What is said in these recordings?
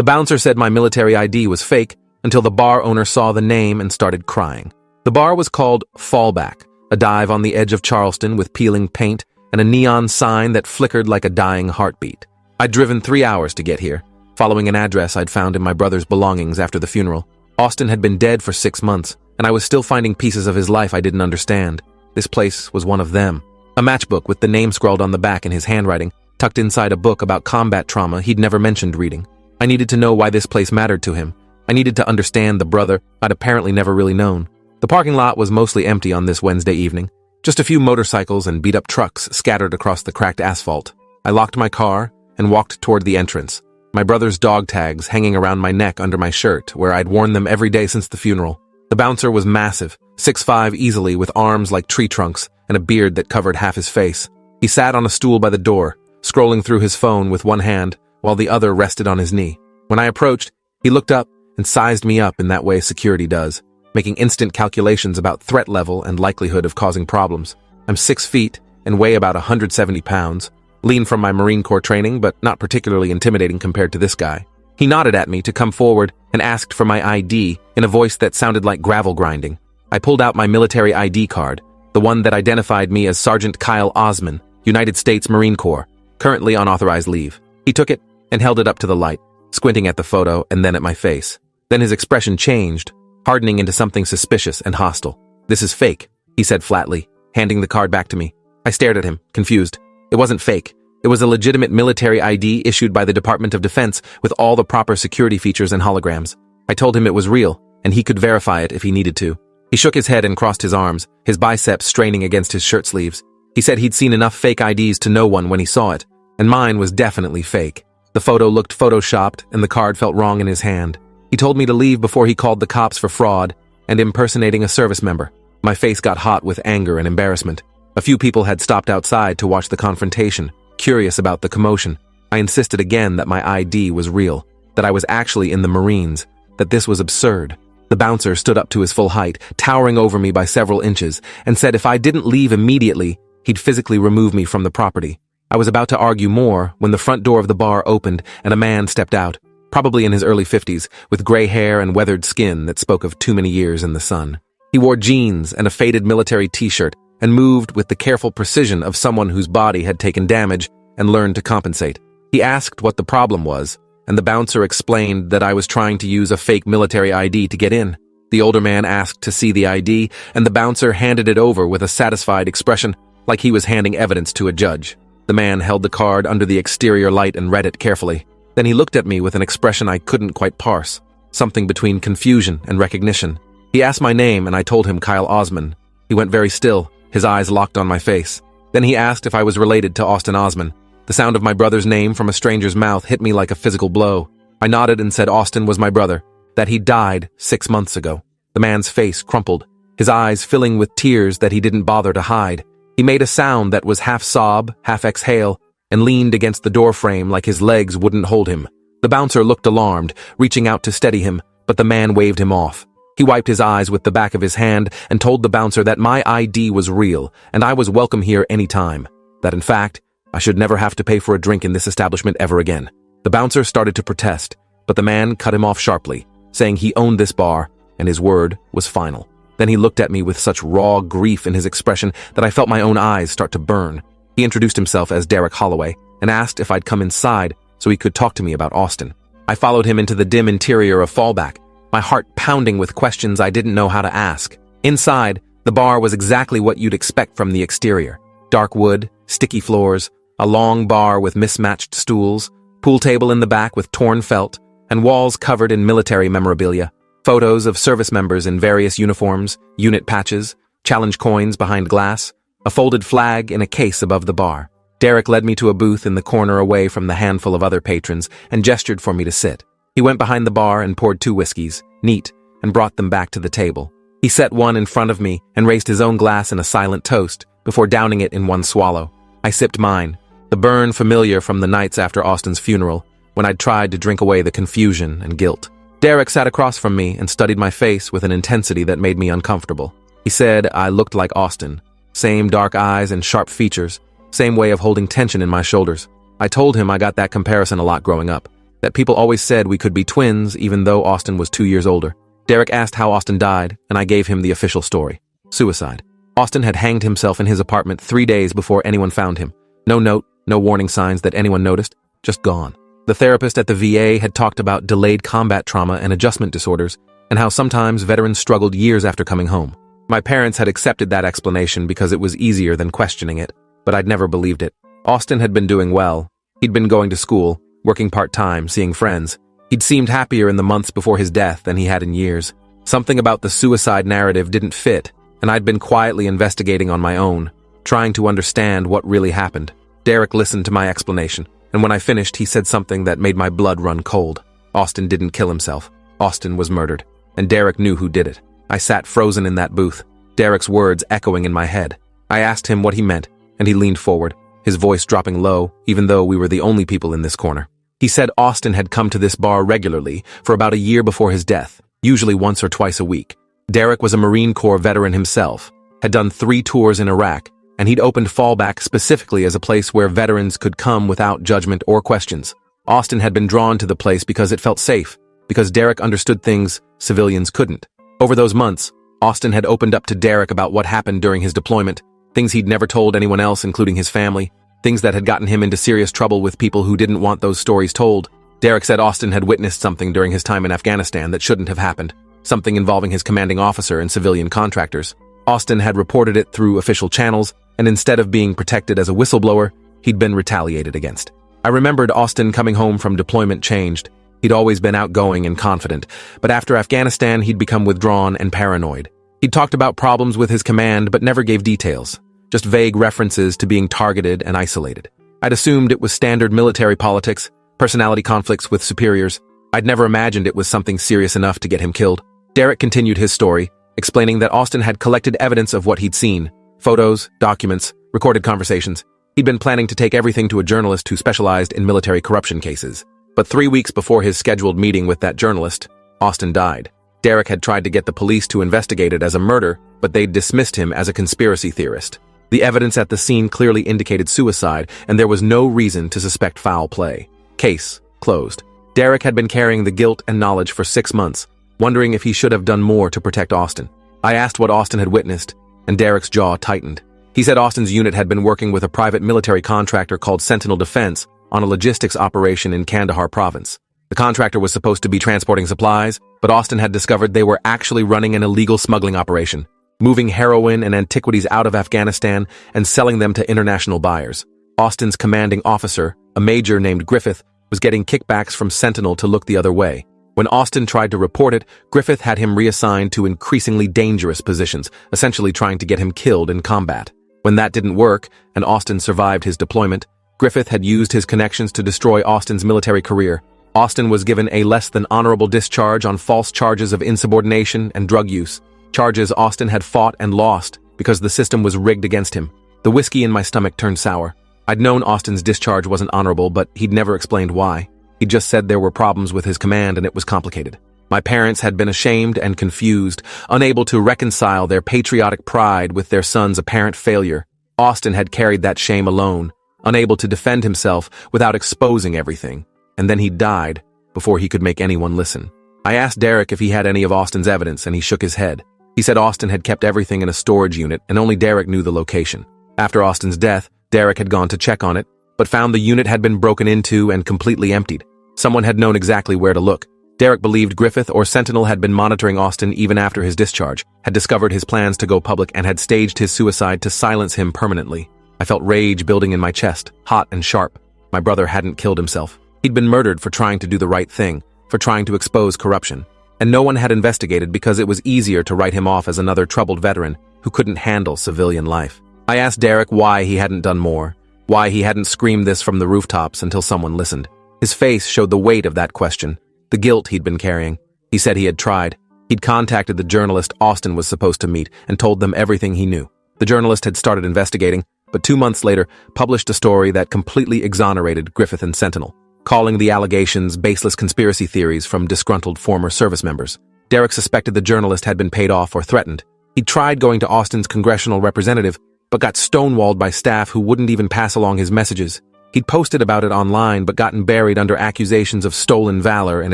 bouncer said my military ID was fake until the bar owner saw the name and started crying. The bar was called Fallback, a dive on the edge of Charleston with peeling paint and a neon sign that flickered like a dying heartbeat. I'd driven 3 hours to get here, following an address I'd found in my brother's belongings after the funeral. Austin had been dead for 6 months, and I was still finding pieces of his life I didn't understand. This place was one of them. A matchbook with the name scrawled on the back in his handwriting, tucked inside a book about combat trauma he'd never mentioned reading. I needed to know why this place mattered to him. I needed to understand the brother I'd apparently never really known. The parking lot was mostly empty on this Wednesday evening. Just a few motorcycles and beat-up trucks scattered across the cracked asphalt. I locked my car and walked toward the entrance, my brother's dog tags hanging around my neck under my shirt, where I'd worn them every day since the funeral. The bouncer was massive, 6'5" easily, with arms like tree trunks and a beard that covered half his face. He sat on a stool by the door, scrolling through his phone with one hand while the other rested on his knee. When I approached, he looked up and sized me up in that way security does, making instant calculations about threat level and likelihood of causing problems. I'm 6 feet and weigh about 170 pounds, lean from my Marine Corps training, but not particularly intimidating compared to this guy. He nodded at me to come forward and asked for my ID in a voice that sounded like gravel grinding. I pulled out my military ID card, the one that identified me as Sergeant Kyle Osman, United States Marine Corps, currently on authorized leave. He took it and held it up to the light, squinting at the photo and then at my face. Then his expression changed, hardening into something suspicious and hostile. "This is fake," he said flatly, handing the card back to me. I stared at him, confused. It wasn't fake. It was a legitimate military ID issued by the Department of Defense with all the proper security features and holograms. I told him it was real, and he could verify it if he needed to. He shook his head and crossed his arms, his biceps straining against his shirt sleeves. He said he'd seen enough fake IDs to know one when he saw it, and mine was definitely fake. The photo looked photoshopped, and the card felt wrong in his hand. He told me to leave before he called the cops for fraud and impersonating a service member. My face got hot with anger and embarrassment. A few people had stopped outside to watch the confrontation, curious about the commotion. I insisted again that my ID was real, that I was actually in the Marines, that this was absurd. The bouncer stood up to his full height, towering over me by several inches, and said if I didn't leave immediately, he'd physically remove me from the property. I was about to argue more when the front door of the bar opened and a man stepped out, probably in his early 50s, with gray hair and weathered skin that spoke of too many years in the sun. He wore jeans and a faded military t-shirt and moved with the careful precision of someone whose body had taken damage and learned to compensate. He asked what the problem was, and the bouncer explained that I was trying to use a fake military ID to get in. The older man asked to see the ID, and the bouncer handed it over with a satisfied expression, like he was handing evidence to a judge. The man held the card under the exterior light and read it carefully. Then he looked at me with an expression I couldn't quite parse, something between confusion and recognition. He asked my name, and I told him Kyle Osman. He went very still, his eyes locked on my face. Then he asked if I was related to Austin Osman. The sound of my brother's name from a stranger's mouth hit me like a physical blow. I nodded and said Austin was my brother, that he died 6 months ago. The man's face crumpled, his eyes filling with tears that he didn't bother to hide. He made a sound that was half sob, half exhale, and leaned against the doorframe like his legs wouldn't hold him. The bouncer looked alarmed, reaching out to steady him, but the man waved him off. He wiped his eyes with the back of his hand and told the bouncer that my ID was real and I was welcome here any time. That in fact, I should never have to pay for a drink in this establishment ever again. The bouncer started to protest, but the man cut him off sharply, saying he owned this bar and his word was final. Then he looked at me with such raw grief in his expression that I felt my own eyes start to burn. He introduced himself as Derek Holloway and asked if I'd come inside so he could talk to me about Austin. I followed him into the dim interior of Fallback, my heart pounding with questions I didn't know how to ask. Inside, the bar was exactly what you'd expect from the exterior. Dark wood, sticky floors, a long bar with mismatched stools, pool table in the back with torn felt, and walls covered in military memorabilia. Photos of service members in various uniforms, unit patches, challenge coins behind glass, a folded flag in a case above the bar. Derek led me to a booth in the corner away from the handful of other patrons and gestured for me to sit. He went behind the bar and poured 2 whiskeys, neat, and brought them back to the table. He set one in front of me and raised his own glass in a silent toast before downing it in one swallow. I sipped mine, the burn familiar from the nights after Austin's funeral, when I'd tried to drink away the confusion and guilt. Derek sat across from me and studied my face with an intensity that made me uncomfortable. He said I looked like Austin. Same dark eyes and sharp features, same way of holding tension in my shoulders. I told him I got that comparison a lot growing up, that people always said we could be twins even though Austin was 2 years older. Derek asked how Austin died, and I gave him the official story. Suicide. Austin had hanged himself in his apartment 3 days before anyone found him. No note, no warning signs that anyone noticed, just gone. The therapist at the VA had talked about delayed combat trauma and adjustment disorders, and how sometimes veterans struggled years after coming home. My parents had accepted that explanation because it was easier than questioning it, but I'd never believed it. Austin had been doing well. He'd been going to school, working part-time, seeing friends. He'd seemed happier in the months before his death than he had in years. Something about the suicide narrative didn't fit, and I'd been quietly investigating on my own, trying to understand what really happened. Derek listened to my explanation, and when I finished, he said something that made my blood run cold. Austin didn't kill himself. Austin was murdered, and Derek knew who did it. I sat frozen in that booth, Derek's words echoing in my head. I asked him what he meant, and he leaned forward, his voice dropping low, even though we were the only people in this corner. He said Austin had come to this bar regularly for about a year before his death, usually once or twice a week. Derek was a Marine Corps veteran himself, had done 3 tours in Iraq, and he'd opened Fallback specifically as a place where veterans could come without judgment or questions. Austin had been drawn to the place because it felt safe, because Derek understood things civilians couldn't. Over those months, Austin had opened up to Derek about what happened during his deployment, things he'd never told anyone else, including his family, things that had gotten him into serious trouble with people who didn't want those stories told. Derek said Austin had witnessed something during his time in Afghanistan that shouldn't have happened, something involving his commanding officer and civilian contractors. Austin had reported it through official channels, and instead of being protected as a whistleblower, he'd been retaliated against. I remembered Austin coming home from deployment changed. He'd always been outgoing and confident, but after Afghanistan, he'd become withdrawn and paranoid. He'd talked about problems with his command, but never gave details, just vague references to being targeted and isolated. I'd assumed it was standard military politics, personality conflicts with superiors. I'd never imagined it was something serious enough to get him killed. Derek continued his story, explaining that Austin had collected evidence of what he'd seen, photos, documents, recorded conversations. He'd been planning to take everything to a journalist who specialized in military corruption cases. But 3 weeks before his scheduled meeting with that journalist, Austin died. Derek had tried to get the police to investigate it as a murder, but they'd dismissed him as a conspiracy theorist. The evidence at the scene clearly indicated suicide, and there was no reason to suspect foul play. Case closed. Derek had been carrying the guilt and knowledge for 6 months, wondering if he should have done more to protect Austin. I asked what Austin had witnessed, and Derek's jaw tightened. He said Austin's unit had been working with a private military contractor called Sentinel Defense on a logistics operation in Kandahar province. The contractor was supposed to be transporting supplies, but Austin had discovered they were actually running an illegal smuggling operation, moving heroin and antiquities out of Afghanistan and selling them to international buyers. Austin's commanding officer, a major named Griffith, was getting kickbacks from Sentinel to look the other way. When Austin tried to report it, Griffith had him reassigned to increasingly dangerous positions, essentially trying to get him killed in combat. When that didn't work, and Austin survived his deployment, Griffith had used his connections to destroy Austin's military career. Austin was given a less than honorable discharge on false charges of insubordination and drug use, charges Austin had fought and lost because the system was rigged against him. The whiskey in my stomach turned sour. I'd known Austin's discharge wasn't honorable, but he'd never explained why. He just said there were problems with his command and it was complicated. My parents had been ashamed and confused, unable to reconcile their patriotic pride with their son's apparent failure. Austin had carried that shame alone, unable to defend himself without exposing everything. And then he died before he could make anyone listen. I asked Derek if he had any of Austin's evidence, and he shook his head. He said Austin had kept everything in a storage unit, and only Derek knew the location. After Austin's death, Derek had gone to check on it, but found the unit had been broken into and completely emptied. Someone had known exactly where to look. Derek believed Griffith or Sentinel had been monitoring Austin even after his discharge, had discovered his plans to go public, and had staged his suicide to silence him permanently. I felt rage building in my chest, hot and sharp. My brother hadn't killed himself. He'd been murdered for trying to do the right thing, for trying to expose corruption. And no one had investigated because it was easier to write him off as another troubled veteran who couldn't handle civilian life. I asked Derek why he hadn't done more, why he hadn't screamed this from the rooftops until someone listened. His face showed the weight of that question, the guilt he'd been carrying. He said he had tried. He'd contacted the journalist Austin was supposed to meet and told them everything he knew. The journalist had started investigating, but 2 months later published a story that completely exonerated Griffith and Sentinel, calling the allegations baseless conspiracy theories from disgruntled former service members. Derek suspected the journalist had been paid off or threatened. He tried going to Austin's congressional representative, but got stonewalled by staff who wouldn't even pass along his messages. He'd posted about it online but gotten buried under accusations of stolen valor and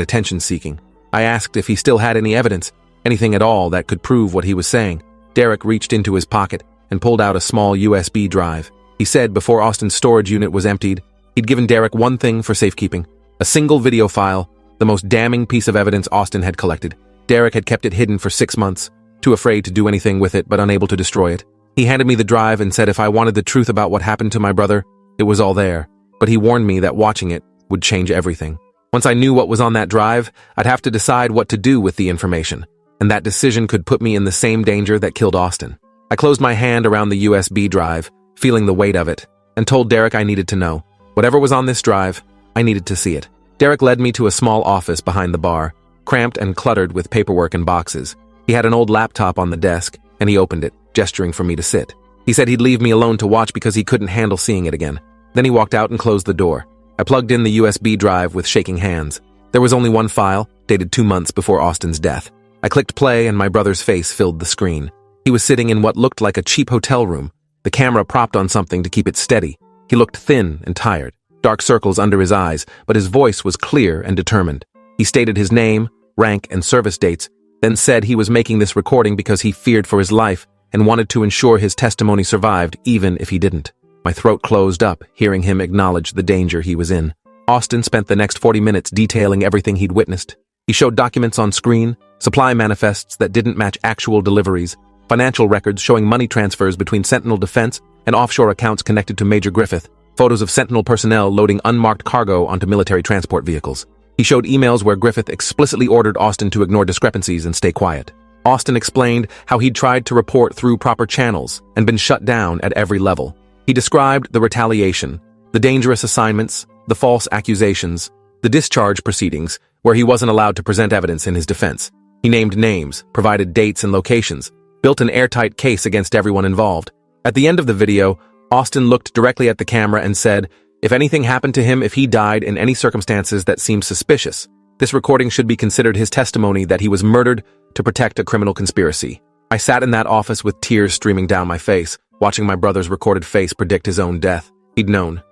attention-seeking. I asked if he still had any evidence, anything at all that could prove what he was saying. Derek reached into his pocket and pulled out a small USB drive. He said before Austin's storage unit was emptied, he'd given Derek one thing for safekeeping: a single video file, the most damning piece of evidence Austin had collected. Derek had kept it hidden for 6 months, too afraid to do anything with it but unable to destroy it. He handed me the drive and said if I wanted the truth about what happened to my brother, it was all there, but he warned me that watching it would change everything. Once I knew what was on that drive, I'd have to decide what to do with the information, and that decision could put me in the same danger that killed Austin. I closed my hand around the USB drive, feeling the weight of it, and told Derek I needed to know. Whatever was on this drive, I needed to see it. Derek led me to a small office behind the bar, cramped and cluttered with paperwork and boxes. He had an old laptop on the desk, and he opened it, gesturing for me to sit. He said he'd leave me alone to watch because he couldn't handle seeing it again. Then he walked out and closed the door. I plugged in the USB drive with shaking hands. There was only one file, dated 2 months before Austin's death. I clicked play and my brother's face filled the screen. He was sitting in what looked like a cheap hotel room, the camera propped on something to keep it steady. He looked thin and tired, dark circles under his eyes, but his voice was clear and determined. He stated his name, rank, and service dates, then said he was making this recording because he feared for his life and wanted to ensure his testimony survived even if he didn't. My throat closed up, hearing him acknowledge the danger he was in. Austin spent the next 40 minutes detailing everything he'd witnessed. He showed documents on screen, supply manifests that didn't match actual deliveries, financial records showing money transfers between Sentinel Defense and offshore accounts connected to Major Griffith, photos of Sentinel personnel loading unmarked cargo onto military transport vehicles. He showed emails where Griffith explicitly ordered Austin to ignore discrepancies and stay quiet. Austin explained how he'd tried to report through proper channels and been shut down at every level. He described the retaliation, the dangerous assignments, the false accusations, the discharge proceedings, where he wasn't allowed to present evidence in his defense. He named names, provided dates and locations, built an airtight case against everyone involved. At the end of the video, Austin looked directly at the camera and said, if anything happened to him, if he died in any circumstances that seemed suspicious, this recording should be considered his testimony that he was murdered to protect a criminal conspiracy. I sat in that office with tears streaming down my face, watching my brother's recorded face predict his own death. He'd known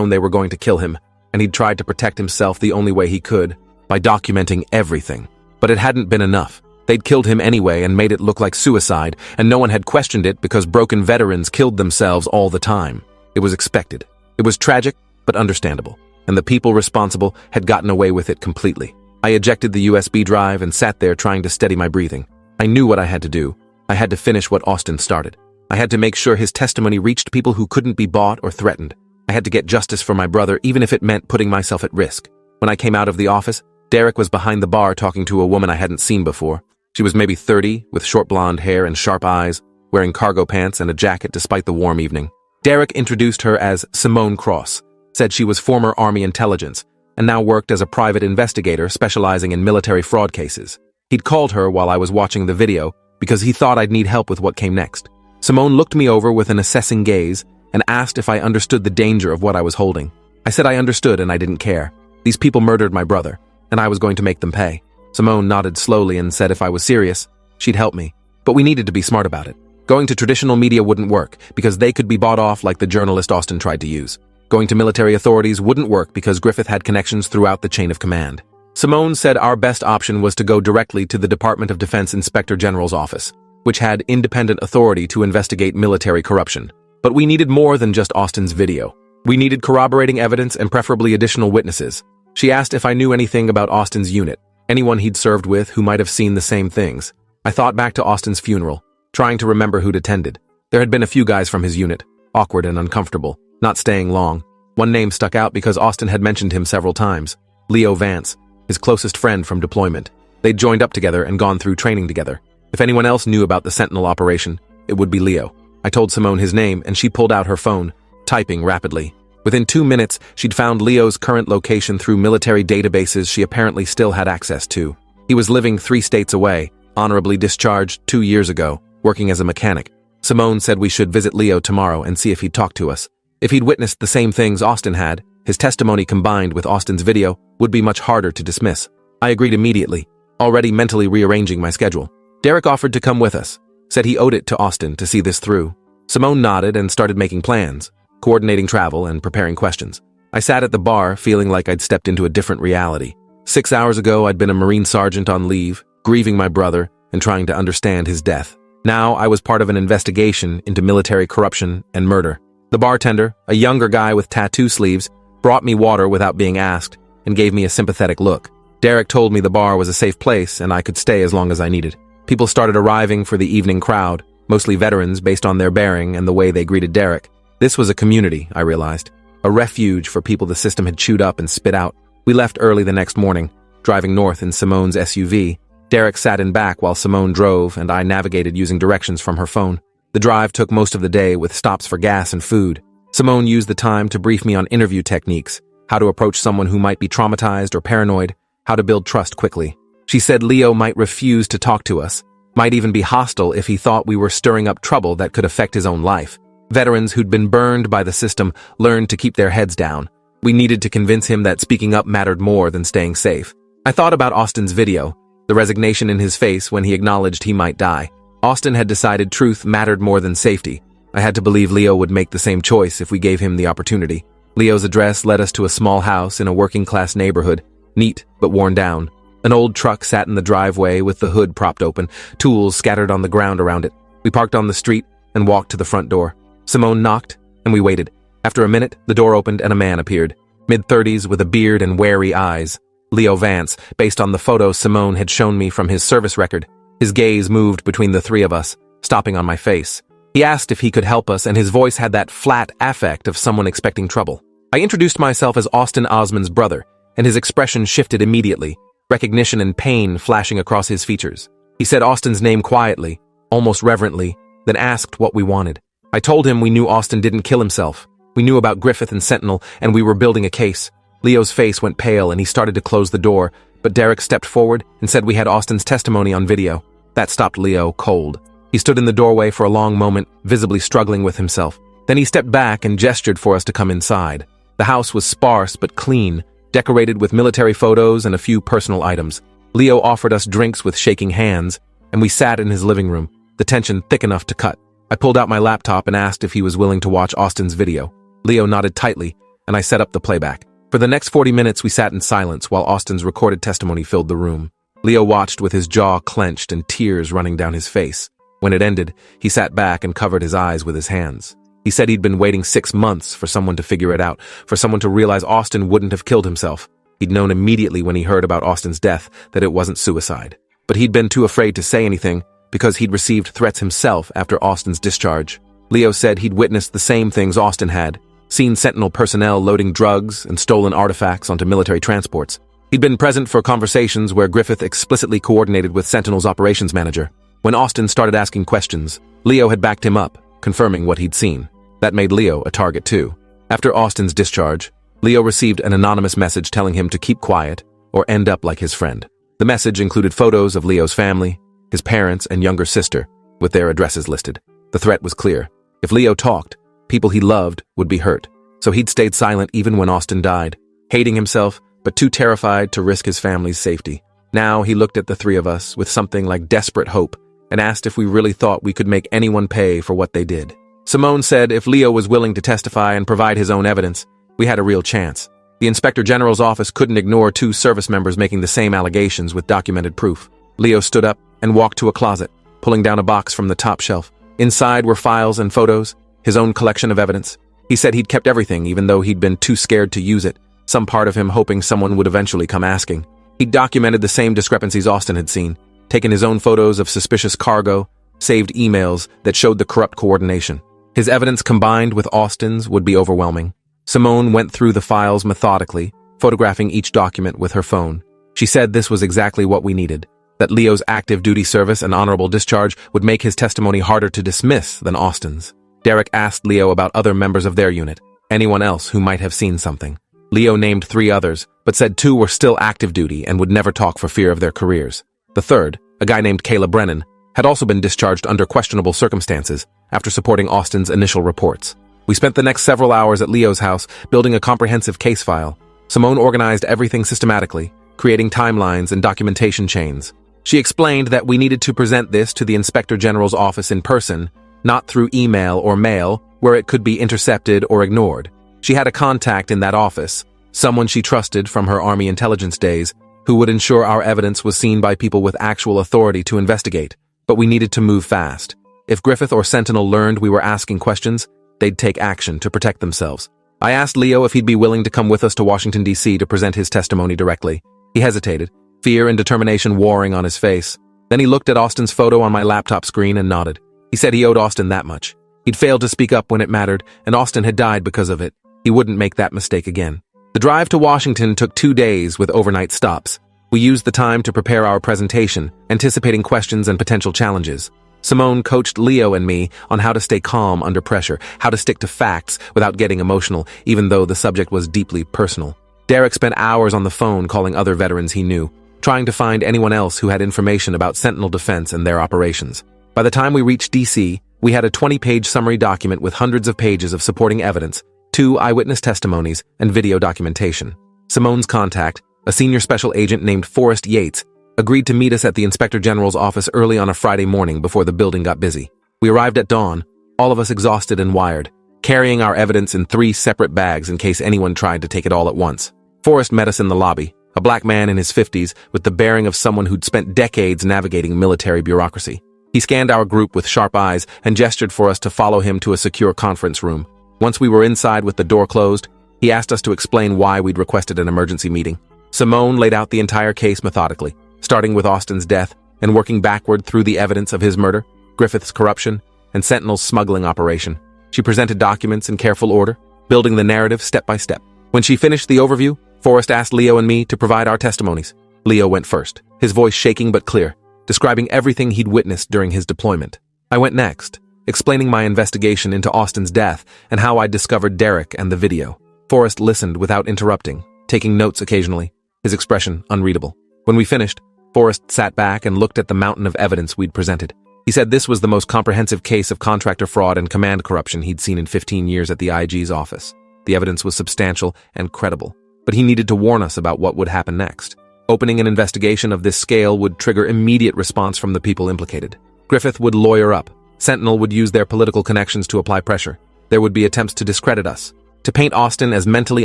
they were going to kill him, and he'd tried to protect himself the only way he could, by documenting everything. But it hadn't been enough. They'd killed him anyway and made it look like suicide, and no one had questioned it because broken veterans killed themselves all the time. It was expected. It was tragic, but understandable, and the people responsible had gotten away with it completely. I ejected the USB drive and sat there trying to steady my breathing. I knew what I had to do. I had to finish what Austin started. I had to make sure his testimony reached people who couldn't be bought or threatened. I had to get justice for my brother, even if it meant putting myself at risk. When I came out of the office, Derek was behind the bar talking to a woman I hadn't seen before. She was maybe 30, with short blonde hair and sharp eyes, wearing cargo pants and a jacket despite the warm evening. Derek introduced her as Simone Cross, said she was former Army intelligence, and now worked as a private investigator specializing in military fraud cases. He'd called her while I was watching the video because he thought I'd need help with what came next. Simone looked me over with an assessing gaze and asked if I understood the danger of what I was holding. I said I understood and I didn't care. These people murdered my brother, and I was going to make them pay. Simone nodded slowly and said if I was serious, she'd help me. But we needed to be smart about it. Going to traditional media wouldn't work because they could be bought off like the journalist Austin tried to use. Going to military authorities wouldn't work because Griffith had connections throughout the chain of command. Simone said our best option was to go directly to the Department of Defense Inspector General's office, which had independent authority to investigate military corruption. But we needed more than just Austin's video. We needed corroborating evidence and preferably additional witnesses. She asked if I knew anything about Austin's unit, anyone he'd served with who might have seen the same things. I thought back to Austin's funeral, trying to remember who'd attended. There had been a few guys from his unit, awkward and uncomfortable, not staying long. One name stuck out because Austin had mentioned him several times. Leo Vance, his closest friend from deployment. They'd joined up together and gone through training together. If anyone else knew about the Sentinel operation, it would be Leo. I told Simone his name and she pulled out her phone, typing rapidly. Within 2 minutes, she'd found Leo's current location through military databases she apparently still had access to. He was living 3 states away, honorably discharged 2 years ago, working as a mechanic. Simone said we should visit Leo tomorrow and see if he'd talk to us. If he'd witnessed the same things Austin had, his testimony combined with Austin's video would be much harder to dismiss. I agreed immediately, already mentally rearranging my schedule. Derek offered to come with us, said he owed it to Austin to see this through. Simone nodded and started making plans, coordinating travel and preparing questions. I sat at the bar, feeling like I'd stepped into a different reality. 6 hours ago, I'd been a Marine sergeant on leave, grieving my brother and trying to understand his death. Now, I was part of an investigation into military corruption and murder. The bartender, a younger guy with tattoo sleeves, brought me water without being asked and gave me a sympathetic look. Derek told me the bar was a safe place and I could stay as long as I needed. People started arriving for the evening crowd, mostly veterans based on their bearing and the way they greeted Derek. This was a community, I realized. A refuge for people the system had chewed up and spit out. We left early the next morning, driving north in Simone's SUV. Derek sat in back while Simone drove and I navigated using directions from her phone. The drive took most of the day with stops for gas and food. Simone used the time to brief me on interview techniques, how to approach someone who might be traumatized or paranoid, how to build trust quickly. She said Leo might refuse to talk to us, might even be hostile if he thought we were stirring up trouble that could affect his own life. Veterans who'd been burned by the system learned to keep their heads down. We needed to convince him that speaking up mattered more than staying safe. I thought about Austin's video, the resignation in his face when he acknowledged he might die. Austin had decided truth mattered more than safety. I had to believe Leo would make the same choice if we gave him the opportunity. Leo's address led us to a small house in a working-class neighborhood, neat but worn down. An old truck sat in the driveway with the hood propped open, tools scattered on the ground around it. We parked on the street and walked to the front door. Simone knocked, and we waited. After a minute, the door opened and a man appeared, mid-30s with a beard and wary eyes. Leo Vance, based on the photo Simone had shown me from his service record. His gaze moved between the three of us, stopping on my face. He asked if he could help us, and his voice had that flat affect of someone expecting trouble. I introduced myself as Austin Osman's brother, and his expression shifted immediately, recognition and pain flashing across his features. He said Austin's name quietly, almost reverently, then asked what we wanted. I told him we knew Austin didn't kill himself. We knew about Griffith and Sentinel, and we were building a case. Leo's face went pale, and he started to close the door, but Derek stepped forward and said we had Austin's testimony on video. That stopped Leo cold. He stood in the doorway for a long moment, visibly struggling with himself. Then he stepped back and gestured for us to come inside. The house was sparse but clean, decorated with military photos and a few personal items. Leo offered us drinks with shaking hands, and we sat in his living room, the tension thick enough to cut. I pulled out my laptop and asked if he was willing to watch Austin's video. Leo nodded tightly, and I set up the playback. For the next 40 minutes, we sat in silence while Austin's recorded testimony filled the room. Leo watched with his jaw clenched and tears running down his face. When it ended, he sat back and covered his eyes with his hands. He said he'd been waiting 6 months for someone to figure it out, for someone to realize Austin wouldn't have killed himself. He'd known immediately when he heard about Austin's death that it wasn't suicide. But he'd been too afraid to say anything because he'd received threats himself after Austin's discharge. Leo said he'd witnessed the same things Austin had, seen Sentinel personnel loading drugs and stolen artifacts onto military transports. He'd been present for conversations where Griffith explicitly coordinated with Sentinel's operations manager. When Austin started asking questions, Leo had backed him up, confirming what he'd seen. That made Leo a target too. After Austin's discharge, Leo received an anonymous message telling him to keep quiet or end up like his friend. The message included photos of Leo's family, his parents and younger sister, with their addresses listed. The threat was clear. If Leo talked, people he loved would be hurt. So he'd stayed silent even when Austin died, hating himself, but too terrified to risk his family's safety. Now he looked at the three of us with something like desperate hope and asked if we really thought we could make anyone pay for what they did. Simone said if Leo was willing to testify and provide his own evidence, we had a real chance. The Inspector General's office couldn't ignore 2 service members making the same allegations with documented proof. Leo stood up and walked to a closet, pulling down a box from the top shelf. Inside were files and photos, his own collection of evidence. He said he'd kept everything even though he'd been too scared to use it, some part of him hoping someone would eventually come asking. He'd documented the same discrepancies Austin had seen, taken his own photos of suspicious cargo, saved emails that showed the corrupt coordination. His evidence combined with Austin's would be overwhelming. Simone went through the files methodically, photographing each document with her phone. She said this was exactly what we needed, that Leo's active duty service and honorable discharge would make his testimony harder to dismiss than Austin's. Derek asked Leo about other members of their unit, anyone else who might have seen something. Leo named 3 others, but said 2 were still active duty and would never talk for fear of their careers. The third, a guy named Caleb Brennan, had also been discharged under questionable circumstances after supporting Austin's initial reports. We spent the next several hours at Leo's house building a comprehensive case file. Simone organized everything systematically, creating timelines and documentation chains. She explained that we needed to present this to the Inspector General's office in person, not through email or mail, where it could be intercepted or ignored. She had a contact in that office, someone she trusted from her Army intelligence days, who would ensure our evidence was seen by people with actual authority to investigate. But we needed to move fast. If Griffith or Sentinel learned we were asking questions, they'd take action to protect themselves. I asked Leo if he'd be willing to come with us to Washington, D.C. to present his testimony directly. He hesitated, fear and determination warring on his face. Then he looked at Austin's photo on my laptop screen and nodded. He said he owed Austin that much. He'd failed to speak up when it mattered, and Austin had died because of it. He wouldn't make that mistake again. The drive to Washington took 2 days with overnight stops. We used the time to prepare our presentation, anticipating questions and potential challenges. Simone coached Leo and me on how to stay calm under pressure, how to stick to facts without getting emotional, even though the subject was deeply personal. Derek spent hours on the phone calling other veterans he knew, trying to find anyone else who had information about Sentinel Defense and their operations. By the time we reached D.C., we had a 20-page summary document with hundreds of pages of supporting evidence, 2 eyewitness testimonies, and video documentation. Simone's contact, a senior special agent named Forrest Yates, agreed to meet us at the Inspector General's office early on a Friday morning before the building got busy. We arrived at dawn, all of us exhausted and wired, carrying our evidence in 3 separate bags in case anyone tried to take it all at once. Forrest met us in the lobby, a black man in his 50s with the bearing of someone who'd spent decades navigating military bureaucracy. He scanned our group with sharp eyes and gestured for us to follow him to a secure conference room. Once we were inside with the door closed, he asked us to explain why we'd requested an emergency meeting. Simone laid out the entire case methodically, starting with Austin's death and working backward through the evidence of his murder, Griffith's corruption, and Sentinel's smuggling operation. She presented documents in careful order, building the narrative step by step. When she finished the overview, Forrest asked Leo and me to provide our testimonies. Leo went first, his voice shaking but clear, describing everything he'd witnessed during his deployment. I went next, explaining my investigation into Austin's death and how I discovered Derek and the video. Forrest listened without interrupting, taking notes occasionally, his expression unreadable. When we finished, Forrest sat back and looked at the mountain of evidence we'd presented. He said this was the most comprehensive case of contractor fraud and command corruption he'd seen in 15 years at the IG's office. The evidence was substantial and credible, but he needed to warn us about what would happen next. Opening an investigation of this scale would trigger immediate response from the people implicated. Griffith would lawyer up. Sentinel would use their political connections to apply pressure. There would be attempts to discredit us, to paint Austin as mentally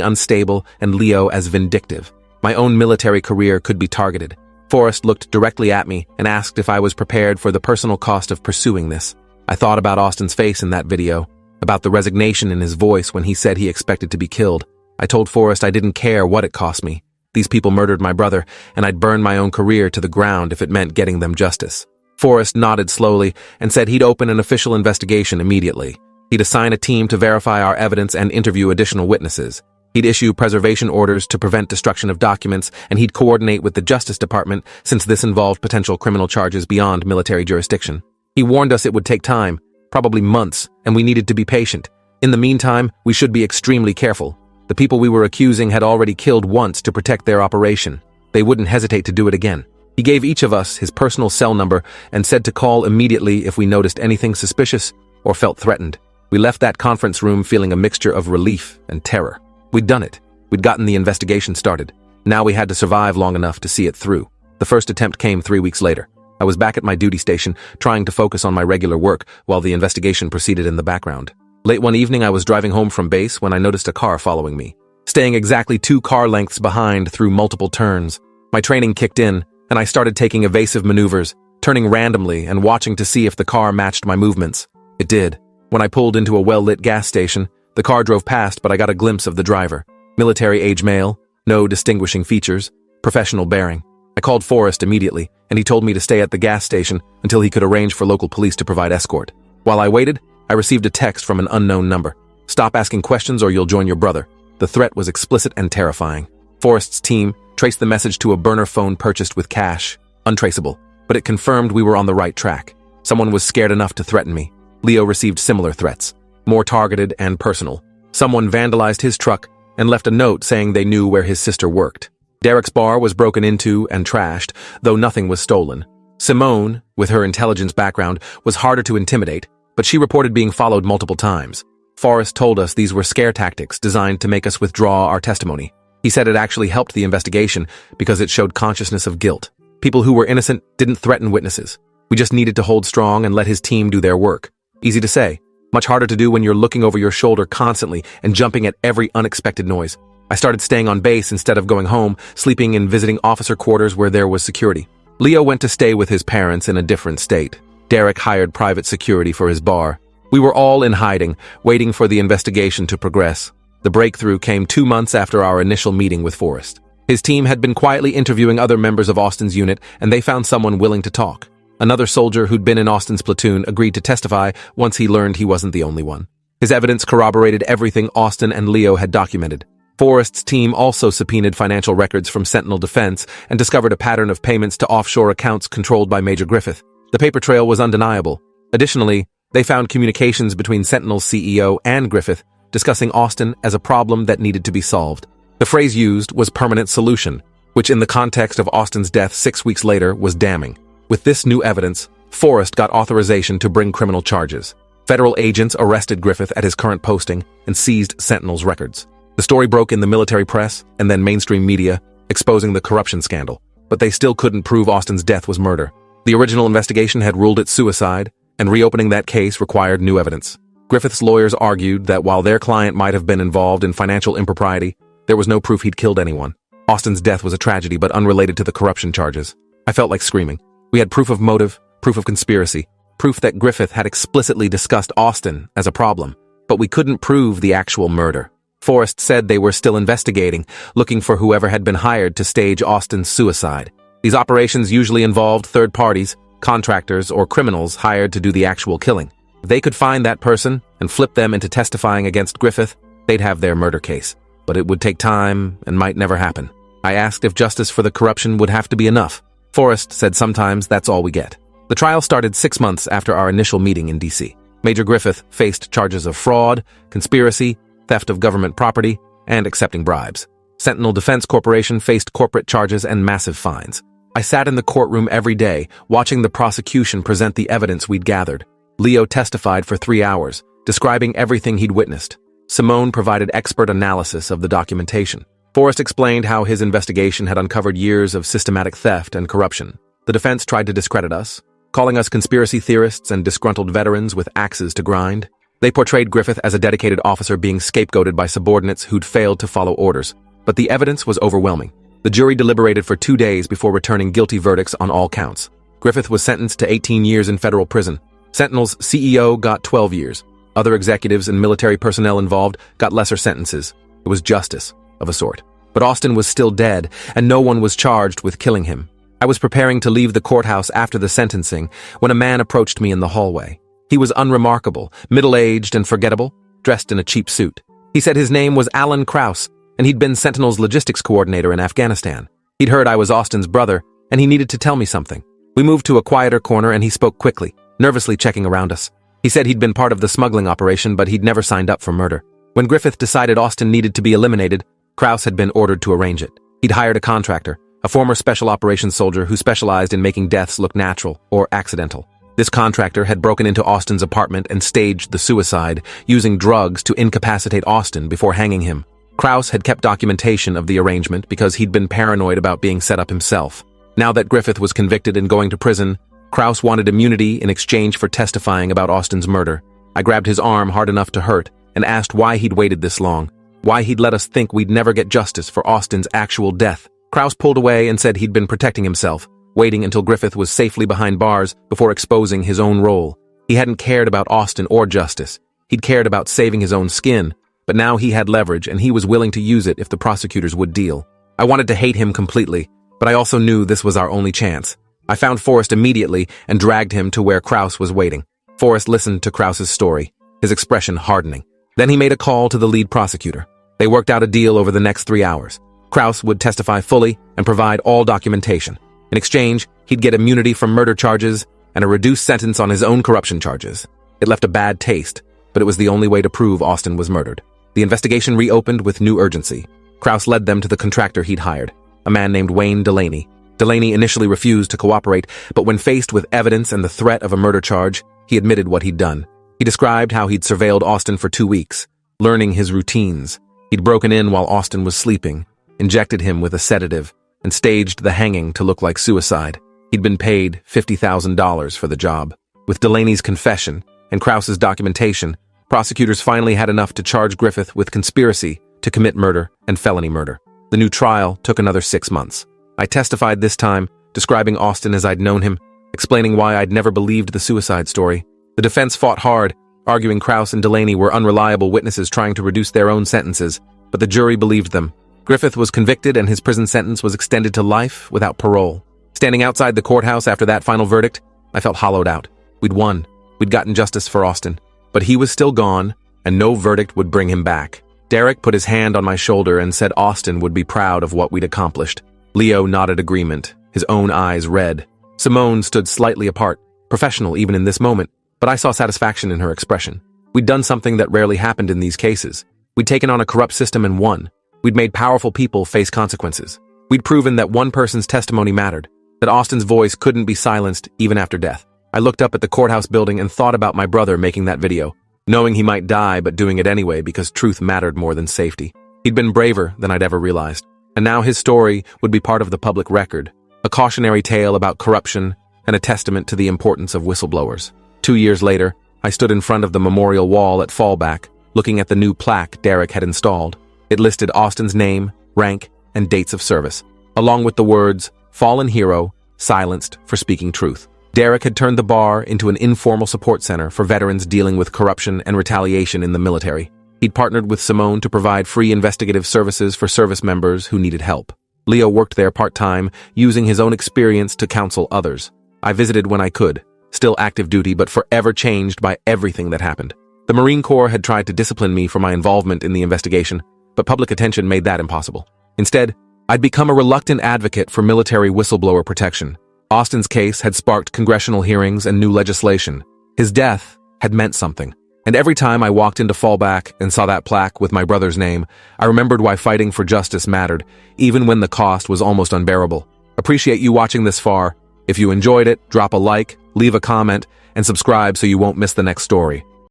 unstable and Leo as vindictive. My own military career could be targeted. Forrest looked directly at me and asked if I was prepared for the personal cost of pursuing this. I thought about Austin's face in that video, about the resignation in his voice when he said he expected to be killed. I told Forrest I didn't care what it cost me. These people murdered my brother, and I'd burn my own career to the ground if it meant getting them justice. Forrest nodded slowly and said he'd open an official investigation immediately. He'd assign a team to verify our evidence and interview additional witnesses. He'd issue preservation orders to prevent destruction of documents, and he'd coordinate with the Justice Department since this involved potential criminal charges beyond military jurisdiction. He warned us it would take time, probably months, and we needed to be patient. In the meantime, we should be extremely careful. The people we were accusing had already killed once to protect their operation. They wouldn't hesitate to do it again. He gave each of us his personal cell number and said to call immediately if we noticed anything suspicious or felt threatened. We left that conference room feeling a mixture of relief and terror. We'd done it. We'd gotten the investigation started. Now we had to survive long enough to see it through. The first attempt came 3 weeks later. I was back at my duty station, trying to focus on my regular work while the investigation proceeded in the background. Late one evening, I was driving home from base when I noticed a car following me, staying exactly 2 car lengths behind through multiple turns. My training kicked in, and I started taking evasive maneuvers, turning randomly and watching to see if the car matched my movements. It did. When I pulled into a well-lit gas station, the car drove past, but I got a glimpse of the driver. Military-age male, no distinguishing features, professional bearing. I called Forrest immediately, and he told me to stay at the gas station until he could arrange for local police to provide escort. While I waited, I received a text from an unknown number. "Stop asking questions or you'll join your brother." The threat was explicit and terrifying. Forrest's team traced the message to a burner phone purchased with cash, untraceable, but it confirmed we were on the right track. Someone was scared enough to threaten me. Leo received similar threats, more targeted and personal. Someone vandalized his truck and left a note saying they knew where his sister worked. Derek's bar was broken into and trashed, though nothing was stolen. Simone, with her intelligence background, was harder to intimidate, but she reported being followed multiple times. Forrest told us these were scare tactics designed to make us withdraw our testimony. He said it actually helped the investigation because it showed consciousness of guilt. People who were innocent didn't threaten witnesses. We just needed to hold strong and let his team do their work. Easy to say, Much harder to do when you're looking over your shoulder constantly and jumping at every unexpected noise. I started staying on base instead of going home, sleeping and visiting officer quarters where there was security. Leo went to stay with his parents in a different state. Derek hired private security for his bar. We were all in hiding, waiting for the investigation to progress. The breakthrough came 2 months after our initial meeting with Forrest. His team had been quietly interviewing other members of Austin's unit, and they found someone willing to talk. Another soldier who'd been in Austin's platoon agreed to testify once he learned he wasn't the only one. His evidence corroborated everything Austin and Leo had documented. Forrest's team also subpoenaed financial records from Sentinel Defense and discovered a pattern of payments to offshore accounts controlled by Major Griffith. The paper trail was undeniable. Additionally, they found communications between Sentinel's CEO and Griffith discussing Austin as a problem that needed to be solved. The phrase used was permanent solution, which in the context of Austin's death 6 weeks later was damning. With this new evidence, Forrest got authorization to bring criminal charges. Federal agents arrested Griffith at his current posting and seized Sentinel's records. The story broke in the military press and then mainstream media, exposing the corruption scandal. But they still couldn't prove Austin's death was murder. The original investigation had ruled it suicide, and reopening that case required new evidence. Griffith's lawyers argued that while their client might have been involved in financial impropriety, there was no proof he'd killed anyone. Austin's death was a tragedy but unrelated to the corruption charges. I felt like screaming. We had proof of motive, proof of conspiracy, proof that Griffith had explicitly discussed Austin as a problem, but we couldn't prove the actual murder. Forrest said they were still investigating, looking for whoever had been hired to stage Austin's suicide. These operations usually involved third parties, contractors, or criminals hired to do the actual killing. If they could find that person and flip them into testifying against Griffith, they'd have their murder case. But it would take time and might never happen. I asked if justice for the corruption would have to be enough. Forrest said sometimes that's all we get. The trial started 6 months after our initial meeting in D.C. Major Griffith faced charges of fraud, conspiracy, theft of government property, and accepting bribes. Sentinel Defense Corporation faced corporate charges and massive fines. I sat in the courtroom every day, watching the prosecution present the evidence we'd gathered. Leo testified for 3 hours, describing everything he'd witnessed. Simone provided expert analysis of the documentation. Forrest explained how his investigation had uncovered years of systematic theft and corruption. The defense tried to discredit us, calling us conspiracy theorists and disgruntled veterans with axes to grind. They portrayed Griffith as a dedicated officer being scapegoated by subordinates who'd failed to follow orders. But the evidence was overwhelming. The jury deliberated for 2 days before returning guilty verdicts on all counts. Griffith was sentenced to 18 years in federal prison. Sentinel's CEO got 12 years. Other executives and military personnel involved got lesser sentences. It was justice, of a sort. But Austin was still dead, and no one was charged with killing him. I was preparing to leave the courthouse after the sentencing when a man approached me in the hallway. He was unremarkable, middle-aged and forgettable, dressed in a cheap suit. He said his name was Alan Krauss, and he'd been Sentinel's logistics coordinator in Afghanistan. He'd heard I was Austin's brother, and he needed to tell me something. We moved to a quieter corner and he spoke quickly, nervously checking around us. He said he'd been part of the smuggling operation, but he'd never signed up for murder. When Griffith decided Austin needed to be eliminated, Krauss had been ordered to arrange it. He'd hired a contractor, a former special operations soldier who specialized in making deaths look natural or accidental. This contractor had broken into Austin's apartment and staged the suicide, using drugs to incapacitate Austin before hanging him. Krauss had kept documentation of the arrangement because he'd been paranoid about being set up himself. Now that Griffith was convicted and going to prison, Krauss wanted immunity in exchange for testifying about Austin's murder. I grabbed his arm hard enough to hurt and asked why he'd waited this long, why he'd let us think we'd never get justice for Austin's actual death. Krauss pulled away and said he'd been protecting himself, waiting until Griffith was safely behind bars before exposing his own role. He hadn't cared about Austin or justice. He'd cared about saving his own skin, but now he had leverage and he was willing to use it if the prosecutors would deal. I wanted to hate him completely, but I also knew this was our only chance. I found Forrest immediately and dragged him to where Krauss was waiting. Forrest listened to Krauss's story, his expression hardening. Then he made a call to the lead prosecutor. They worked out a deal over the next 3 hours. Krauss would testify fully and provide all documentation. In exchange, he'd get immunity from murder charges and a reduced sentence on his own corruption charges. It left a bad taste, but it was the only way to prove Austin was murdered. The investigation reopened with new urgency. Krauss led them to the contractor he'd hired, a man named Wayne Delaney. Delaney initially refused to cooperate, but when faced with evidence and the threat of a murder charge, he admitted what he'd done. He described how he'd surveilled Austin for 2 weeks, learning his routines. He'd broken in while Austin was sleeping, injected him with a sedative, and staged the hanging to look like suicide. He'd been paid $50,000 for the job. With Delaney's confession, and Krause's documentation, prosecutors finally had enough to charge Griffith with conspiracy to commit murder and felony murder. The new trial took another 6 months. I testified this time, describing Austin as I'd known him, explaining why I'd never believed the suicide story. The defense fought hard, arguing Krause and Delaney were unreliable witnesses trying to reduce their own sentences, but the jury believed them. Griffith was convicted and his prison sentence was extended to life without parole. Standing outside the courthouse after that final verdict, I felt hollowed out. We'd won. We'd gotten justice for Austin. But he was still gone, and no verdict would bring him back. Derek put his hand on my shoulder and said Austin would be proud of what we'd accomplished. Leo nodded agreement, his own eyes red. Simone stood slightly apart, professional even in this moment, but I saw satisfaction in her expression. We'd done something that rarely happened in these cases. We'd taken on a corrupt system and won. We'd made powerful people face consequences. We'd proven that one person's testimony mattered, that Austin's voice couldn't be silenced even after death. I looked up at the courthouse building and thought about my brother making that video, knowing he might die but doing it anyway because truth mattered more than safety. He'd been braver than I'd ever realized, and now his story would be part of the public record, a cautionary tale about corruption and a testament to the importance of whistleblowers. 2 years later, I stood in front of the memorial wall at Fallback, looking at the new plaque Derek had installed. It listed Austin's name, rank, and dates of service, along with the words, "Fallen hero, silenced for speaking truth." Derek had turned the bar into an informal support center for veterans dealing with corruption and retaliation in the military. He'd partnered with Simone to provide free investigative services for service members who needed help. Leo worked there part-time, using his own experience to counsel others. I visited when I could, still active duty but forever changed by everything that happened. The Marine Corps had tried to discipline me for my involvement in the investigation, but public attention made that impossible. Instead, I'd become a reluctant advocate for military whistleblower protection. Austin's case had sparked congressional hearings and new legislation. His death had meant something. And every time I walked into Fallback and saw that plaque with my brother's name, I remembered why fighting for justice mattered, even when the cost was almost unbearable. Appreciate you watching this far. If you enjoyed it, drop a like, leave a comment, and subscribe so you won't miss the next story.